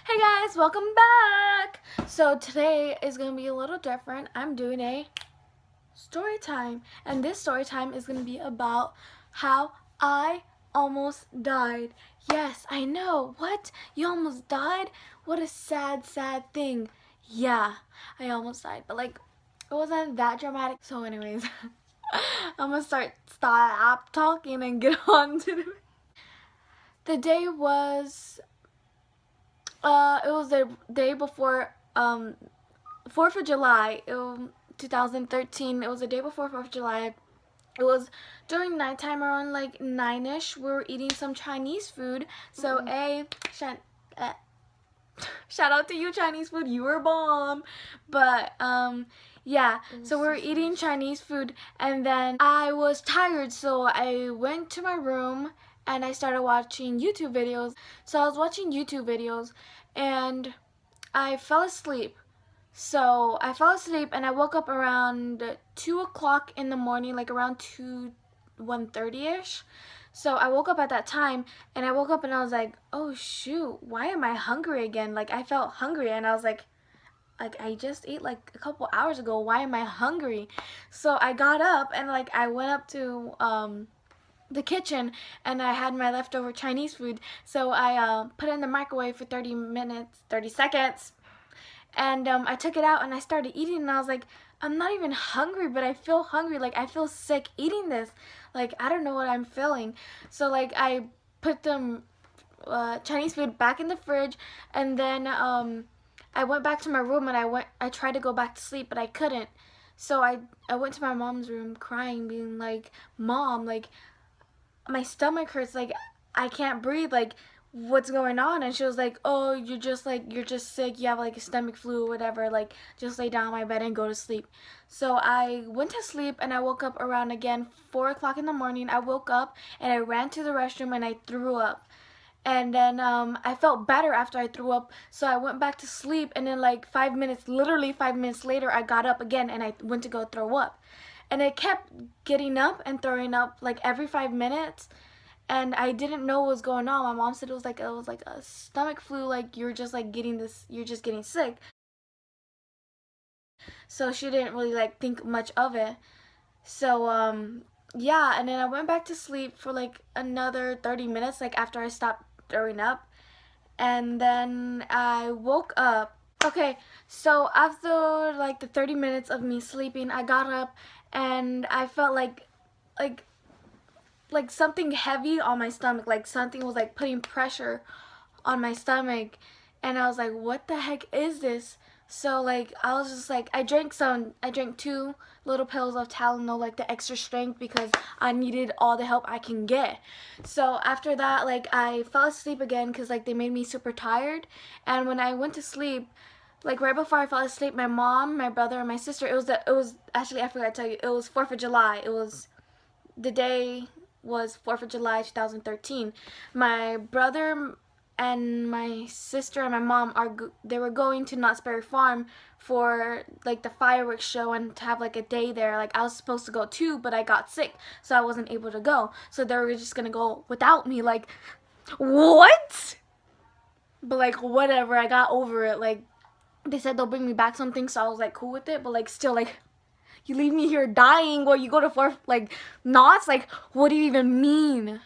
Hey guys, welcome back! So today is going to be a little different. I'm doing a story time, and this story time is going to be about how I almost died. Yes, I know. What? You almost died? What a sad, sad thing. Yeah, I almost died, but like it wasn't that dramatic. So anyways, I'm going to stop talking and get on to the day was it was the day before 4th of July, 2013. It was the day before 4th of July. It was during nighttime around like 9ish. We were eating some Chinese food. So uh, shout out to you, Chinese food. You were bomb. But yeah, so we were eating Chinese food, and then I was tired, so I went to my room and I started watching YouTube videos. So I was watching YouTube videos and I fell asleep. So I fell asleep and I woke up around 2 o'clock in the morning, like around 1:30ish. So I woke up at that time, and I woke up and I was like, oh shoot, why am I hungry again? Like I felt hungry and I was like I just ate like a couple hours ago. Why am I hungry? So I got up and like I went up to the kitchen and I had my leftover Chinese food. So I put it in the microwave for 30 seconds. And I took it out and I started eating, and I was like, I'm not even hungry, but I feel hungry. Like I feel sick eating this. Like I don't know what I'm feeling. So like I put the Chinese food back in the fridge, and then I went back to my room and I tried to go back to sleep, but I couldn't. So I went to my mom's room crying, being like, Mom, like my stomach hurts, like I can't breathe, like what's going on? And she was like, oh, you're just sick, you have like a stomach flu or whatever, like just lay down on my bed and go to sleep. So I went to sleep and I woke up around again 4 o'clock in the morning. I woke up and I ran to the restroom and I threw up. And then I felt better after I threw up, so I went back to sleep, and then like 5 minutes, literally 5 minutes later, I got up again and I went to go throw up. And I kept getting up and throwing up like every 5 minutes, and I didn't know what was going on. My mom said it was like a stomach flu, like you're just like you're just getting sick. So she didn't really like think much of it. So yeah, and then I went back to sleep for like another 30 minutes, like after I stopped throwing up. And then I woke up. Okay, so after like the 30 minutes of me sleeping, I got up and I felt like like something heavy on my stomach, like something was like putting pressure on my stomach, and I was like, what the heck is this? So like I was just like, I drank 2 little pills of Tylenol, like the extra strength, because I needed all the help I can get. So after that, like I fell asleep again because like they made me super tired. And when I went to sleep, like right before I fell asleep, my mom, my brother, and my sister, it was actually, I forgot to tell you, it was 4th of July. It was the day was 4th of July 2013. My brother and my sister and my mom they were going to Knott's Berry Farm for like the fireworks show and to have like a day there. Like I was supposed to go too, but I got sick, so I wasn't able to go. So they were just gonna go without me. Like what? But like whatever, I got over it. Like they said they'll bring me back something, so I was like cool with it. But like still, like you leave me here dying while you go to fourth, like knots, like what do you even mean?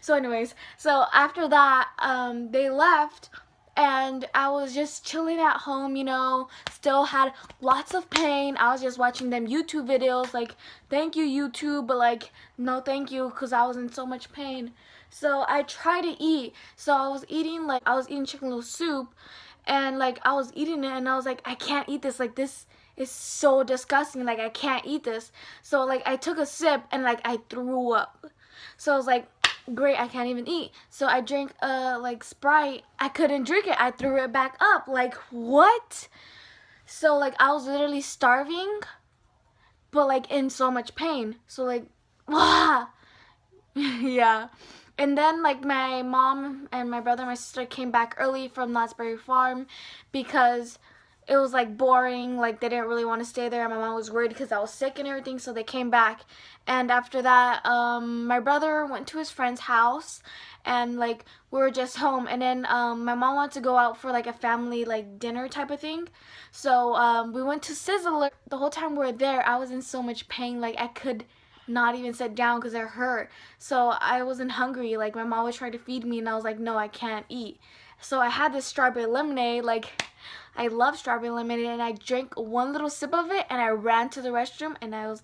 So anyways, so after that they left, and I was just chilling at home, you know, still had lots of pain. I was just watching them YouTube videos, like thank you YouTube, but like no thank you, because I was in so much pain. So I tried to eat. So I was eating chicken noodle soup, and like I was eating it and I was like, I can't eat this, like this is so disgusting, like I can't eat this. So like I took a sip and like I threw up. So I was like, great, I can't even eat. So I drank like Sprite. I couldn't drink it. I threw it back up. Like what? So like I was literally starving, but like in so much pain. So like yeah. And then like my mom and my brother and my sister came back early from Knott's Berry Farm because it was like boring, like they didn't really want to stay there. My mom was worried because I was sick and everything, so they came back. And after that, my brother went to his friend's house, and like we were just home. And then my mom wanted to go out for like a family like dinner type of thing, so we went to Sizzler. The whole time we were there, I was in so much pain, like I could not even sit down because it hurt. So I wasn't hungry. Like my mom was trying to feed me, and I was like, no, I can't eat. So I had this strawberry lemonade. Like I love strawberry lemonade, and I drank one little sip of it, and I ran to the restroom, and I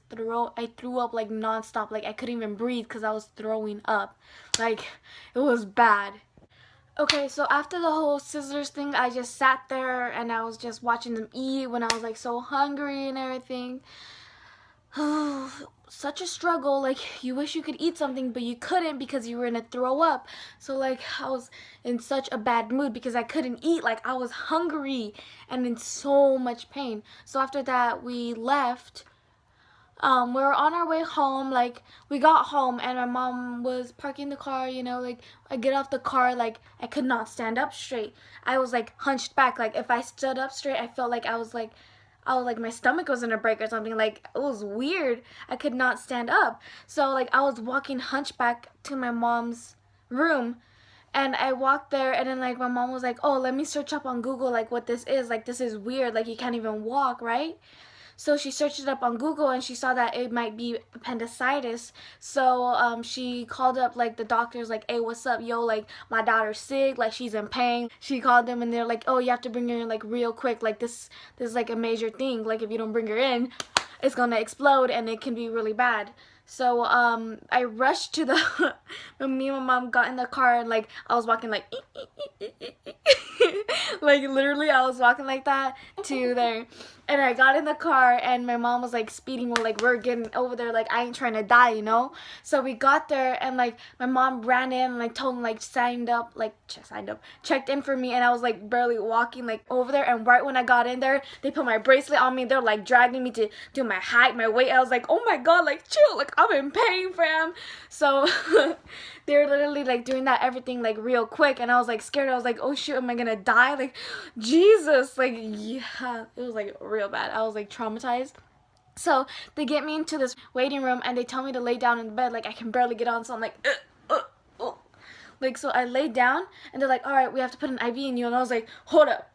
threw up like nonstop. Like I couldn't even breathe because I was throwing up. Like it was bad. Okay, so after the whole scissors thing, I just sat there and I was just watching them eat when I was like so hungry and everything. Such a struggle. Like you wish you could eat something but you couldn't because you were gonna throw up. So like I was in such a bad mood because I couldn't eat. Like I was hungry and in so much pain. So after that we left. We were on our way home. Like we got home and my mom was parking the car, you know, like I get off the car, like I could not stand up straight. I was like hunched back. Like if I stood up straight, I felt like I was like my stomach was gonna break or something. Like it was weird. I could not stand up. So like I was walking hunchback to my mom's room, and I walked there, and then like my mom was like, oh, let me search up on Google like what this is. Like this is weird. Like you can't even walk, right? So she searched it up on Google and she saw that it might be appendicitis. So she called up like the doctors, like, hey, what's up, yo? Like my daughter's sick, like she's in pain. She called them and they're like, oh, you have to bring her in like real quick. Like this is like a major thing. Like if you don't bring her in, it's gonna explode and it can be really bad. So I rushed to the when me and my mom got in the car, and like I was walking like like literally I was walking like that to there. And I got in the car and my mom was like speeding, well, like we're getting over there, like I ain't trying to die, you know. So we got there and like my mom ran in and like told me, like checked in for me, and I was like barely walking like over there. And right when I got in there, they put my bracelet on me. They're like dragging me to do my height, my weight. I was like, oh my god, like chill, like I'm in pain, fam. So they were literally like doing that everything like real quick, and I was like scared. I was like, oh shoot, am I gonna die? Like Jesus, like yeah, it was like real bad. I was like traumatized. So they get me into this waiting room and they tell me to lay down in the bed. Like I can barely get on, so I'm like like, so I laid down and they're like, all right, we have to put an IV in you. And I was like, hold up,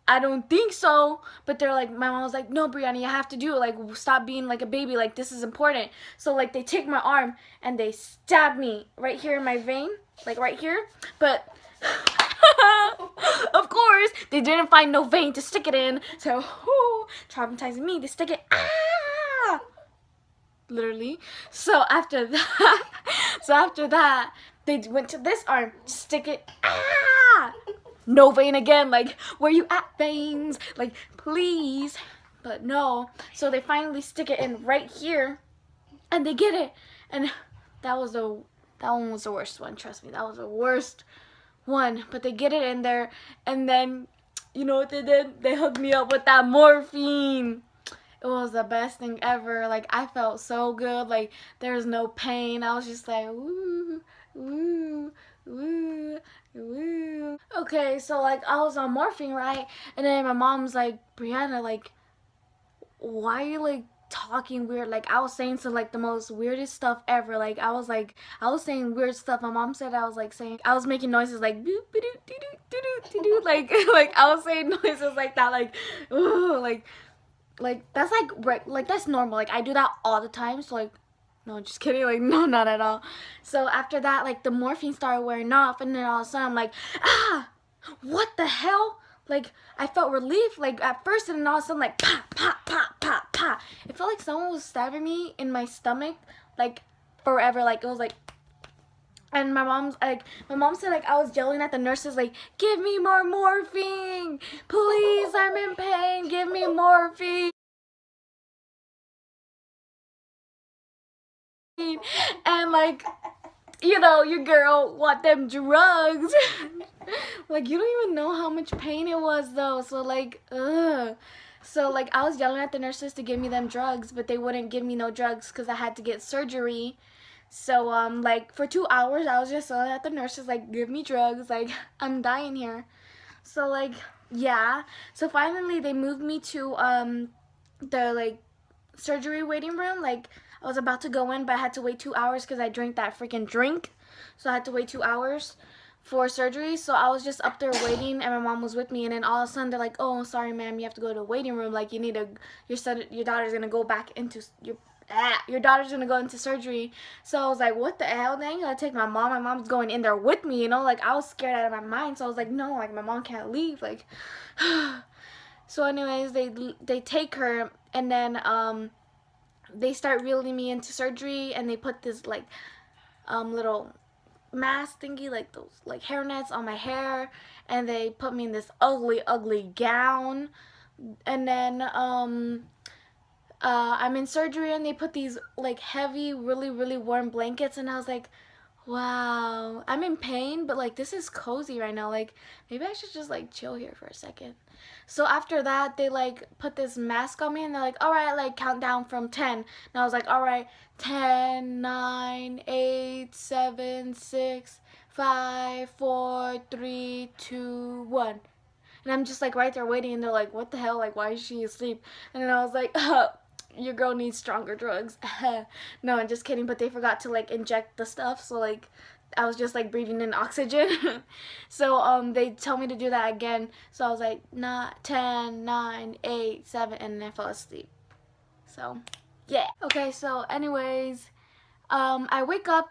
I don't think so. But they're like, my mom was like, no, Brianna, you have to do it. Like, stop being like a baby. Like, this is important. So, like, they take my arm and they stab me right here in my vein. Like, right here. But, of course, they didn't find no vein to stick it in. So, traumatizing me. They stick it. Ah! Literally. So, after that, they went to this arm. Stick it. Ah! No vein again. Like, where you at, veins? Like, please. But no. So they finally stick it in right here, and they get it. And that one was the worst one. Trust me, that was the worst one. But they get it in there, and then you know what they did? They hooked me up with that morphine. It was the best thing ever. Like I felt so good. Like there was no pain. I was just like, woo, woo, woo. Woo. Okay, so like I was on morphine, right? And then my mom's like, Brianna, like, why are you like talking weird? Like I was saying some like the most weirdest stuff ever. Like I was saying weird stuff. My mom said I was making noises like boop, doo doo doo doo doo, like like I was saying noises like that, like ooh, like that's like that's normal. Like I do that all the time. So like no, just kidding. Like, no, not at all. So after that, like, the morphine started wearing off, and then all of a sudden, I'm like, ah, what the hell? Like, I felt relief, like, at first, and then all of a sudden, like, pop, pop, pop, pop, pop. It felt like someone was stabbing me in my stomach, like, forever. Like, it was like, and my mom said, like, I was yelling at the nurses, like, give me more morphine. Please, I'm in pain. Give me morphine. And like, you know, your girl want them drugs. Like you don't even know how much pain it was though. So like, ugh. So like I was yelling at the nurses to give me them drugs, but they wouldn't give me no drugs because I had to get surgery. So like for 2 hours I was just yelling at the nurses like, give me drugs, like I'm dying here. So like Yeah. So finally they moved me to the like surgery waiting room. Like I was about to go in, but I had to wait 2 hours because I drank that freaking drink. So I had to wait 2 hours for surgery. So I was just up there waiting, and my mom was with me. And then all of a sudden they're like, "Oh, sorry, ma'am, you have to go to the waiting room. Like you need to, your daughter's gonna go back into your daughter's gonna go into surgery." So I was like, "What the hell? They ain't gonna take my mom. My mom's going in there with me, you know." Like I was scared out of my mind. So I was like, "No, like my mom can't leave." Like, so anyways, they take her, and then they start reeling me into surgery, and they put this like little mask thingy, like those like hair nets on my hair, and they put me in this ugly gown, and then I'm in surgery, and they put these like heavy, really warm blankets, and I was like, wow, I'm in pain, but like this is cozy right now. Like maybe I should just like chill here for a second. So after that, they like put this mask on me, and they're like, all right, like count down from 10. And I was like, all right, 10, 9, 8, 7, 6, 5, 4, 3, 2, 1. And I'm just like right there waiting, and they're like, what the hell? Like, why is she asleep? And then I was like, your girl needs stronger drugs. No, I'm just kidding, but they forgot to like inject the stuff, so like I was just like breathing in oxygen. So they tell me to do that again. So I was like, not 10, 9, 8, 7, and then I fell asleep. So yeah. Okay, so anyways, I wake up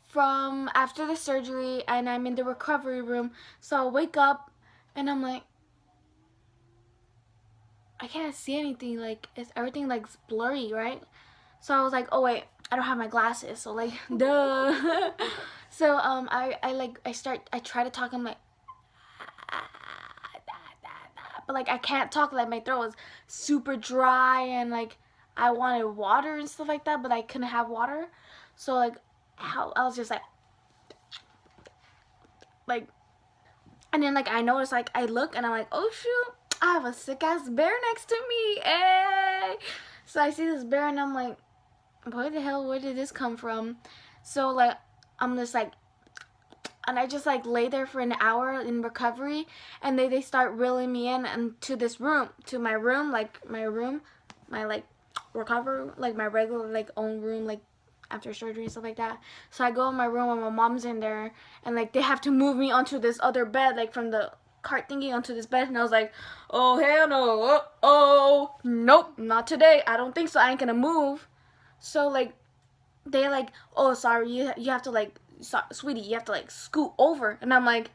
from after the surgery, and I'm in the recovery room. So I wake up, and I'm like, I can't see anything. Like it's everything like blurry, right? So I was like, oh wait, I don't have my glasses. So like, duh. So I try to talk. I'm like, but like I can't talk. Like my throat was super dry, and like I wanted water and stuff like that, but I couldn't have water. So like, I was just like, and then like I noticed, like I look, and I'm like, oh shoot, I have a sick ass bear next to me. Hey. So I see this bear, and I'm like, what the hell, where did this come from? So like I'm just like, and I just like lay there for an hour in recovery, and they start reeling me in and to this room, to my room, my like recovery, like my regular like own room, like after surgery and stuff like that. So I go in my room, and my mom's in there, and like they have to move me onto this other bed, like from the cart thingy onto this bed. And I was like, oh hell no, oh nope, not today, I don't think so, I ain't gonna move. So like they like, oh sorry, you have to like, sweetie, you have to like scoot over. And I'm like,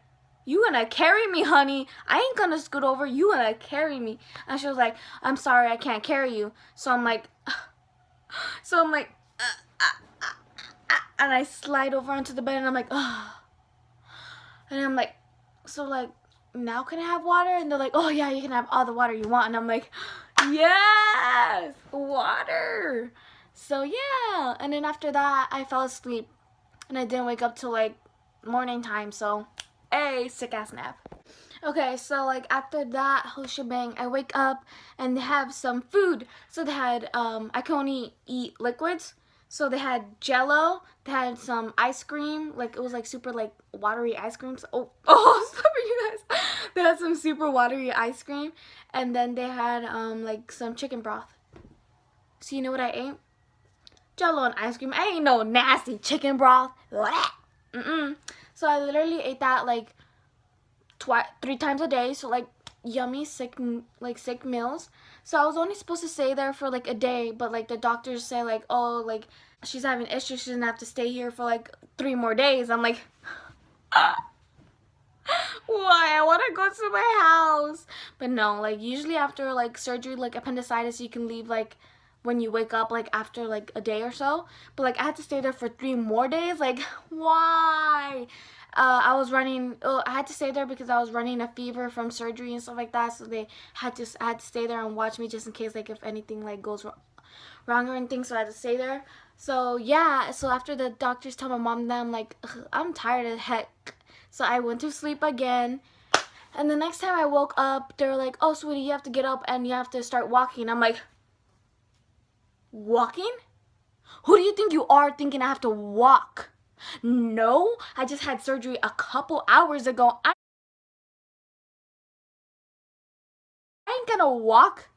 you gonna carry me, honey? I ain't gonna scoot over, you gonna carry me. And she was like, I'm sorry, I can't carry you. So I'm like, so I'm like, and I slide over onto the bed, and I'm like, and I'm like, so like, now can I have water? And they're like, oh yeah, you can have all the water you want. And I'm like, yes, water. So yeah, and then after that I fell asleep, and I didn't wake up till like morning time. So a sick ass nap. Okay, so like after that whole shebang, I wake up, and they have some food. So they had I can only eat liquids. So they had Jello, they had some ice cream, like it was like super like watery ice cream. So, sorry you guys. They had some super watery ice cream, and then they had like some chicken broth. So you know what I ate? Jello and ice cream. I ain't no nasty chicken broth. Mm-mm. So I literally ate that like 3 times a day. So like yummy sick meals. So I was only supposed to stay there for like a day, but like the doctors say like, oh, like she's having issues, she doesn't have to stay here for like 3 more days. I'm like, why? I want to go to my house. But no, like usually after like surgery, like appendicitis, you can leave like when you wake up, like after like a day or so. But like I had to stay there for 3 more days. Like why? I had to stay there because I was running a fever from surgery and stuff like that. So I had to stay there and watch me just in case like if anything like goes wrong or anything. So I had to stay there. So yeah, so after the doctors tell my mom that, I'm like, I'm tired as heck. So I went to sleep again. And the next time I woke up, they were like, oh, sweetie, you have to get up and you have to start walking. I'm like, walking? Who do you think you are thinking I have to walk? No, I just had surgery a couple hours ago. ain't gonna walk.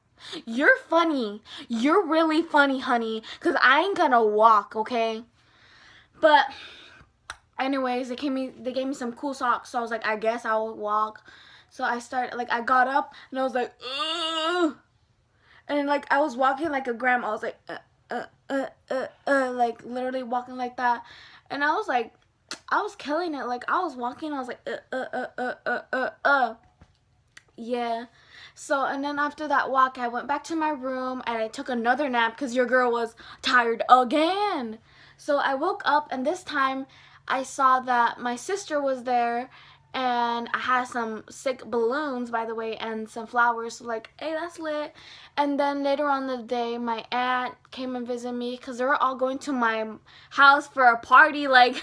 You're funny. You're really funny, honey, because I ain't gonna walk, okay? But anyways, they gave me some cool socks, so I was like, I guess I'll walk. So I got up, and I was like, ugh. And like, I was walking like a grandma. I was like, like literally walking like that. And I was like, I was killing it. Like, I was walking, I was like, yeah. So, and then after that walk, I went back to my room and I took another nap because your girl was tired again. So I woke up, and this time I saw that my sister was there, and I had some sick balloons, by the way, and some flowers. So like, hey, that's lit. And then later on the day, my aunt came and visited me because they were all going to my house for a party. Like,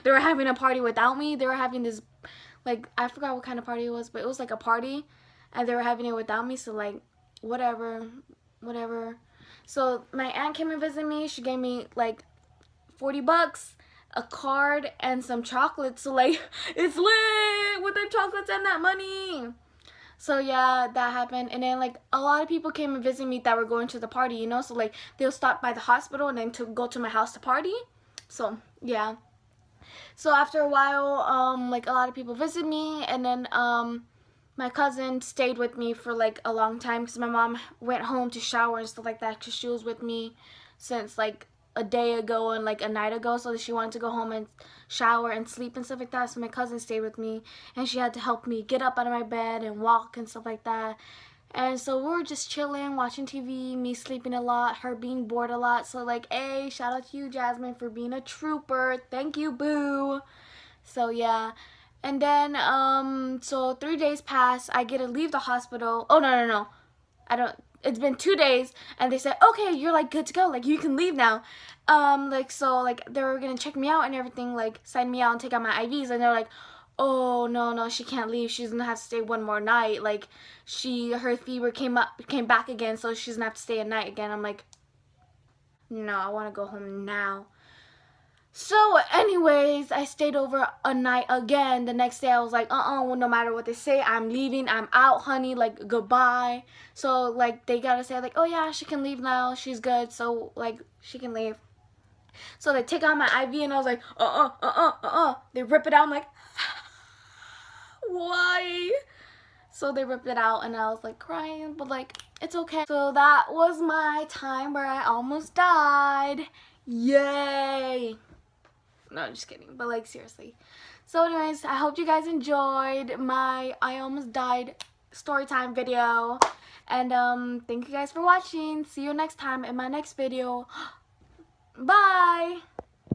they were having a party without me. They were having this, like, I forgot what kind of party it was, but it was like a party, and they were having it without me. So like, whatever. So my aunt came and visited me. She gave me like $40, a card, and some chocolates. So like, it's lit with the chocolates and that money. So yeah, that happened. And then like, a lot of people came and visited me that were going to the party, you know. So like, they'll stop by the hospital and then to go to my house to party. So yeah. So after a while, like, a lot of people visited me, and then my cousin stayed with me for like a long time because my mom went home to shower and stuff like that because she was with me since like a day ago and like a night ago, so she wanted to go home and shower and sleep and stuff like that. So my cousin stayed with me, and she had to help me get up out of my bed and walk and stuff like that. And so we were just chilling, watching TV, me sleeping a lot, her being bored a lot. So like, hey, shout out to you, Jasmine, for being a trooper. Thank you, boo. So yeah. And then so 3 days pass, I get to leave the hospital. Oh, no, I don't, it's been 2 days, and they said, okay, you're like good to go, like you can leave now. Like, so like, they were gonna check me out and everything, like sign me out and take out my IVs, and they're like, oh no, she can't leave, she's gonna have to stay one more night. Like, her fever came back again, so she's gonna have to stay a night again. I'm like, no, I want to go home now. So anyways, I stayed over a night again. The next day I was like, well, no matter what they say, I'm leaving, I'm out, honey, like, goodbye. So like, they gotta say like, oh yeah, she can leave now, she's good, so like, she can leave. So they take out my IV, and I was like, they rip it out. I'm like, why? So they ripped it out, and I was like crying, but like, it's okay. So that was my time where I almost died. Yay. No, I'm just kidding, but like, seriously. So anyways, I hope you guys enjoyed my I almost died story time video, and thank you guys for watching. See you next time in my next video. Bye.